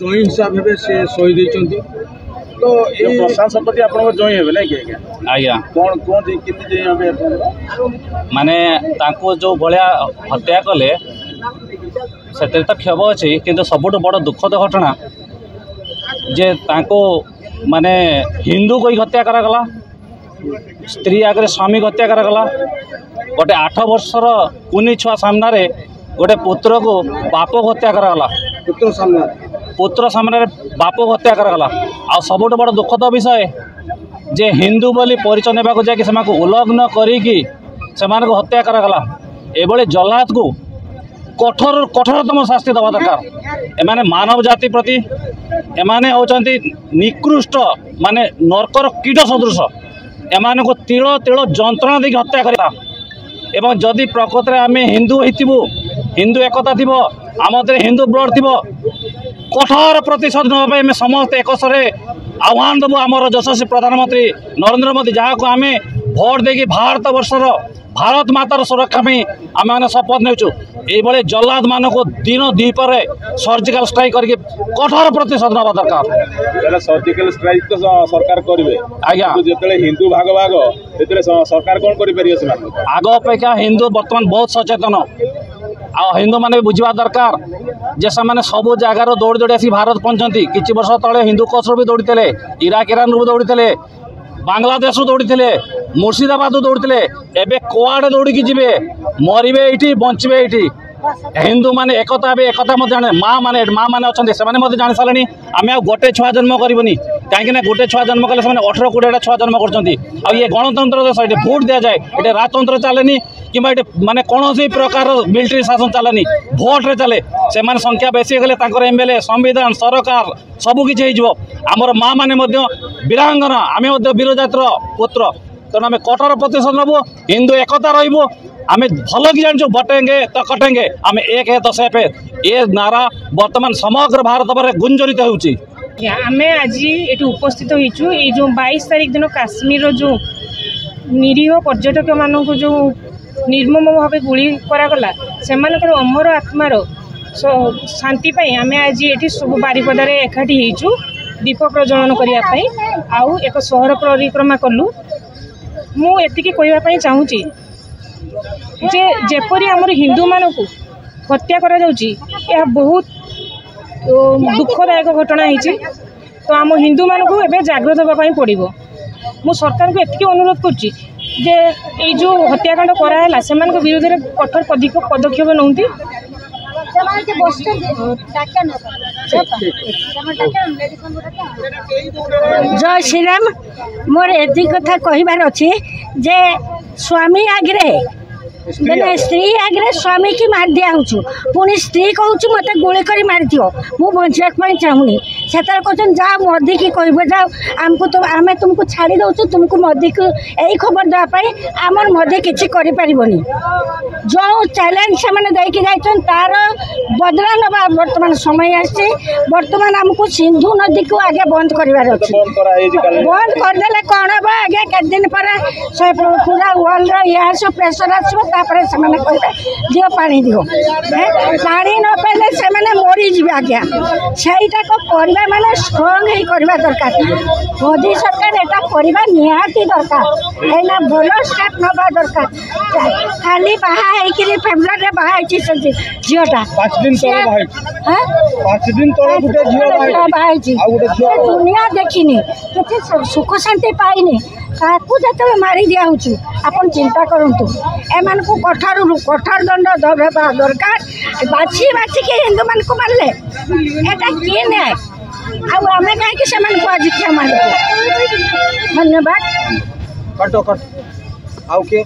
Join हिसाब हे से शहीद होती तो ये प्रशांत शतपथी आप जॉइन हे ना कि आज्ञा कौन कौन केमती माने तांको जो भाया हत्या कले से तो क्षोभ अच्छी किंतु सबुठ बड़ दुखद घटना जे तांको माने हिंदू को हत्या करागला स्त्री आगे स्वामी हत्या करागला गोटे 8 वर्षर कुनी छुआ सामने गोटे पुत्र को बाप को हत्या करागला पुत्र सामने बाप को हत्या करागला आ सबुठ बड़ दुखद विषय जे हिंदू बोली परिचय नेबाक जाकि से उल्लंघन करिकी से हत्या करागला एभली जल्लाद को कठोर कठोरतम शास्ति दवा दरकार एमाने मानव जाति प्रति एमाने होचंती निकृष्ट माने नरकर कीट सदृश एमान को तिल तिल जंत्रणा देखिए हत्या करा एवं जदि प्रकृत में आम हिंदू होइथिबु हिंदू एकता थी आम हिंदू ब्लड थी कठोर प्रतिशोध नापी आम समस्त एकसरे आह्वान देवु आमर यशस्वी प्रधानमंत्री नरेंद्र मोदी जहाँ को आम भोट देकी भारत वर्षर भारत मातार सुरक्षा में आम मैंने शपथ नेचु ये जल्लाद मान को दिन द्वीपर सर्जिकल स्ट्राइक करके कठोर प्रतिशोध नवा दरकार सर्जिकल स्ट्राइक तो सरकार करेंगे आज्ञा जो हिंदू भाग भाग सरकार कौन कर आग अपेक्षा हिंदू बर्तमान बहुत सचेतन आ हिंदू मैंने बुझा दरकार जे से सबू जगार दौड़ी दौड़ी आसी भारत पहुंचती किसी वर्ष तले हिंदू कोच भी दौड़ी इराक ईरान भी दौड़ी बांग्लादेश दौड़ी मुर्शिदाबाद दौड़ी एवं कुआड़े दौड़ी जी मरवे ये बचे ये हिंदू माने एकता एकता जाने माँ मैंने अच्छा से जानी सारे आम गोटे छुआ जन्म करनी कहीं गोटे छुआ जन्म कले 18-20 छुआ जन्म कर ये गणतंत्र देश ये भोट दि जाए ये राजतंत्र चलेनी कि माने कौन प्रकार मिलिट्री शासन चलेनी भोट रे चले से माने संख्या बेसी गले एमएलए संविधान सरकार सबकि आमर माँ मैंने वीरांगना आम वीर जातिर पुत्र तेणु आम कठोर प्रतिशोध नबू हिंदू एकता रही आम भल कि जानू बटेंगे तो कटेंगे आम एक है तो सेफ है ये नारा बर्तमान समग्र भारत पर गुंजरित होउची। आम आज ये उपस्थित होइचु ये जो 22 तारीख दिन काश्मीर जो निरीह पर्यटक मान को जो निर्मम भाव गुली करागला से अमर आत्मार शांति आम आज ये सब बारिपदार एकाठी होइचु दीप प्रज्वलन करने आउ एक सहर परिक्रमा कलु मु एतिकी कहवाई चाहूँगी जे जेपरी आमर हिंदू मानक हत्या करा जाउची यह बहुत दुखदायक घटना होती तो आम हिंदू मानक एवं जागृत होगापी पड़ो मु सरकार को एतिकी अनुरोध करुच्ची जे ये जो हत्याकांड कराला से विरोध में कठोर पदक्षेप नौती जय श्री राम मोर एति कथा कहबार अच्छे जे स्वामी आगे मैंने स्त्री आगे स्वामी की मार दिया पुणी स्त्री कहूँ मत गोली कर मार दियो मु बचापी चाहूनी से कहते जा मोदी की कह जाओ आमको तो आम तुमको छाड़ी दौचु तुमको मोदी को यही खबर देवाई आमर मोदी किसी करें जो चैलेंज से मैंने देकी तार बदला नवा बर्तमान समय आसी बर्तमान आमको सिंधु नदी को आगे बंद करार अच्छे बंद करदे कौन हम आगे के दिन पर पूरा वर्ल्ड यहाँ सब प्रेसर आसो दियो पानी दियो पानी न पाइले से मरी जी आज्ञा सहीटा को करवा माने स्ट्रंग ही करवा दरकार मोदी सरकार एटा करवा निहाती दरकार एना बोलो स्टेप नबा दरकार खाली बाहा हेकरी फेब्रुआरी रे बाहा होची से झियोटा 5 दिन तले बाहा हां 5 दिन तले गुटे झियो बाहा होची दुनिया देखिनी केते सुख शांति पाइनी काकू जते मारी दिया होची अपन चिंता करंतु एमान को कठोर दंड देवा दरकार बाछी बाछी के हिंदू मान को मारले एटा के न्याय आम कहीं आज क्या मार धन्यवाद कट कट आउ के